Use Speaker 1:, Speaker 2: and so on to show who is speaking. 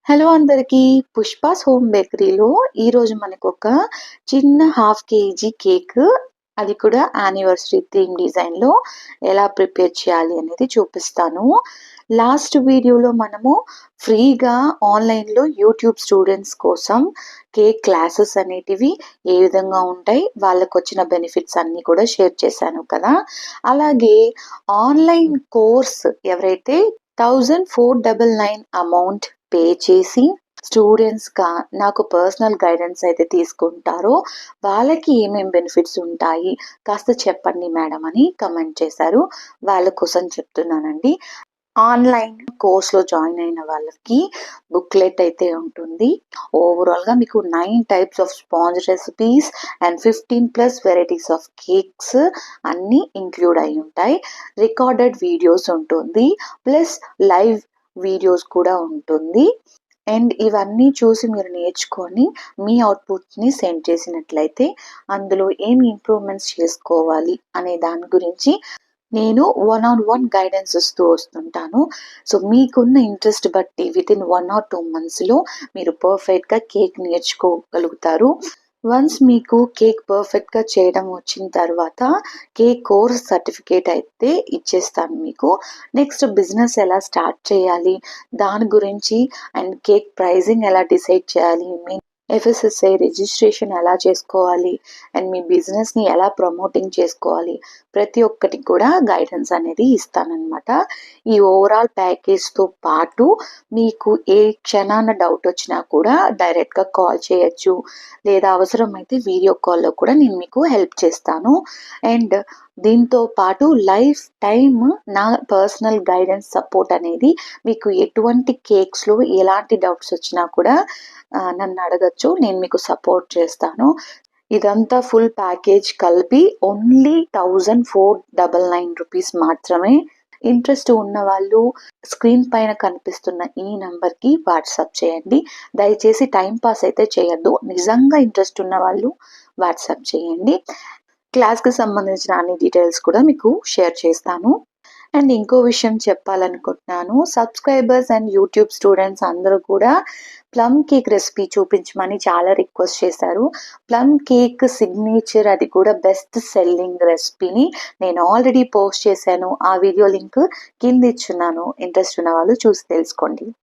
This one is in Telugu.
Speaker 1: హలో అందరికీ. పుష్పాస్ హోమ్ బేకరీలో ఈరోజు మనకొక చిన్న హాఫ్ కేజీ కేక్, అది కూడా యానివర్సరీ థీమ్ డిజైన్‌లో ఎలా ప్రిపేర్ చేయాలి అనేది చూపిస్తాను. లాస్ట్ వీడియోలో మనము ఫ్రీగా ఆన్‌లైన్‌లో యూట్యూబ్ స్టూడెంట్స్ కోసం కేక్ క్లాసెస్ అనేటివి ఏ విధంగా ఉంటాయి, వాళ్ళకొచ్చిన బెనిఫిట్స్ అన్నీ కూడా షేర్ చేశాను కదా! అలాగే ఆన్‌లైన్ కోర్స్ ఎవరైతే 1499 అమౌంట్ పే చేసి స్టూడెంట్స్‌గా నాకు పర్సనల్ గైడెన్స్ అయితే తీసుకుంటారో వాళ్ళకి ఏమేం బెనిఫిట్స్ ఉంటాయి కాస్త చెప్పండి మేడం అని కమెంట్ చేశారు. వాళ్ళ కోసం చెప్తున్నానండి. ఆన్‌లైన్ కోర్స్‌లో జాయిన్ అయిన వాళ్ళకి బుక్లెట్ అయితే ఉంటుంది. ఓవరాల్‌గా మీకు 9 types of sponge recipes and 15+ varieties of cakes అన్నీ ఇంక్లూడ్ అయ్యి ఉంటాయి. రికార్డెడ్ వీడియోస్ ఉంటుంది. ప్లస్ లైవ్ వీడియోస్ కూడా ఉంటుంది. అండ్ ఇవన్నీ చూసి మీరు నేర్చుకొని మీ అవుట్‌పుట్‌ని సెండ్ చేసినట్లయితే అందులో ఏమి ఇంప్రూవ్‌మెంట్స్ చేసుకోవాలి అనే దాని గురించి నేను వన్ ఆన్ వన్ గైడెన్స్ ఇస్తూ వస్తుంటాను. సో, మీకున్న ఇంట్రెస్ట్ బట్టి వితిన్ 1 ఆర్ 2 మంత్స్‌లో మీరు పర్ఫెక్ట్‌గా కేక్ నేర్చుకోగలుగుతారు. వన్స్ మీకు కేక్ పర్ఫెక్ట్‌గా చేయడం వచ్చిన తర్వాత కేక్ కోర్స్ సర్టిఫికేట్ అయితే ఇచ్చేస్తాను మీకు. నెక్స్ట్ బిజినెస్ ఎలా స్టార్ట్ చేయాలి, దాని గురించి అండ్ కేక్ ప్రైజింగ్ ఎలా డిసైడ్ చేయాలి, మీ ఎఫ్ఎస్ఎస్ఐ రిజిస్ట్రేషన్ ఎలా చేసుకోవాలి అండ్ మీ బిజినెస్‌ని ఎలా ప్రమోటింగ్ చేసుకోవాలి, ప్రతి ఒక్కటి కూడా గైడెన్స్ అనేది ఇస్తాననమాట. ఈ ఓవరాల్ ప్యాకేజ్‌తో పాటు మీకు ఏ క్షణాన డౌట్ వచ్చినా కూడా డైరెక్ట్‌గా కాల్ చేయొచ్చు. లేదా అవసరమైతే వీడియో కాల్‌లో కూడా నేను మీకు హెల్ప్ చేస్తాను. అండ్ దీంతో పాటు లైఫ్ టైమ్ నా పర్సనల్ గైడెన్స్ సపోర్ట్ అనేది మీకు ఎటువంటి కేక్స్‌లో ఎలాంటి డౌట్స్ వచ్చినా కూడా నన్ను అడగొచ్చు. నేను మీకు సపోర్ట్ చేస్తాను. ఇదంతా ఫుల్ ప్యాకేజ్ కలిపి ఓన్లీ 1499 రూపీస్ మాత్రమే. ఇంట్రెస్ట్ ఉన్నవాళ్ళు స్క్రీన్ పైన కనిపిస్తున్న ఈ నంబర్‌కి వాట్సాప్ చేయండి. దయచేసి టైమ్ పాస్ అయితే చేయొద్దు. నిజంగా ఇంట్రెస్ట్ ఉన్నవాళ్ళు వాట్సాప్ చేయండి. క్లాస్‌కి సంబంధించిన అన్ని డీటెయిల్స్ కూడా మీకు షేర్ చేస్తాను. అండ్ ఇంకో విషయం చెప్పాలనుకుంటున్నాను. సబ్స్క్రైబర్స్ అండ్ యూట్యూబ్ స్టూడెంట్స్ అందరూ కూడా ప్లమ్ కేక్ రెసిపీ చూపించమని చాలా రిక్వెస్ట్ చేశారు. ప్లమ్ కేక్ సిగ్నేచర్, అది కూడా బెస్ట్ సెల్లింగ్ రెసిపీని నేను ఆల్రెడీ పోస్ట్ చేశాను. ఆ వీడియో లింక్ కింద ఇచ్చున్నాను. ఇంట్రెస్ట్ ఉన్న వాళ్ళు చూసి తెలుసుకోండి.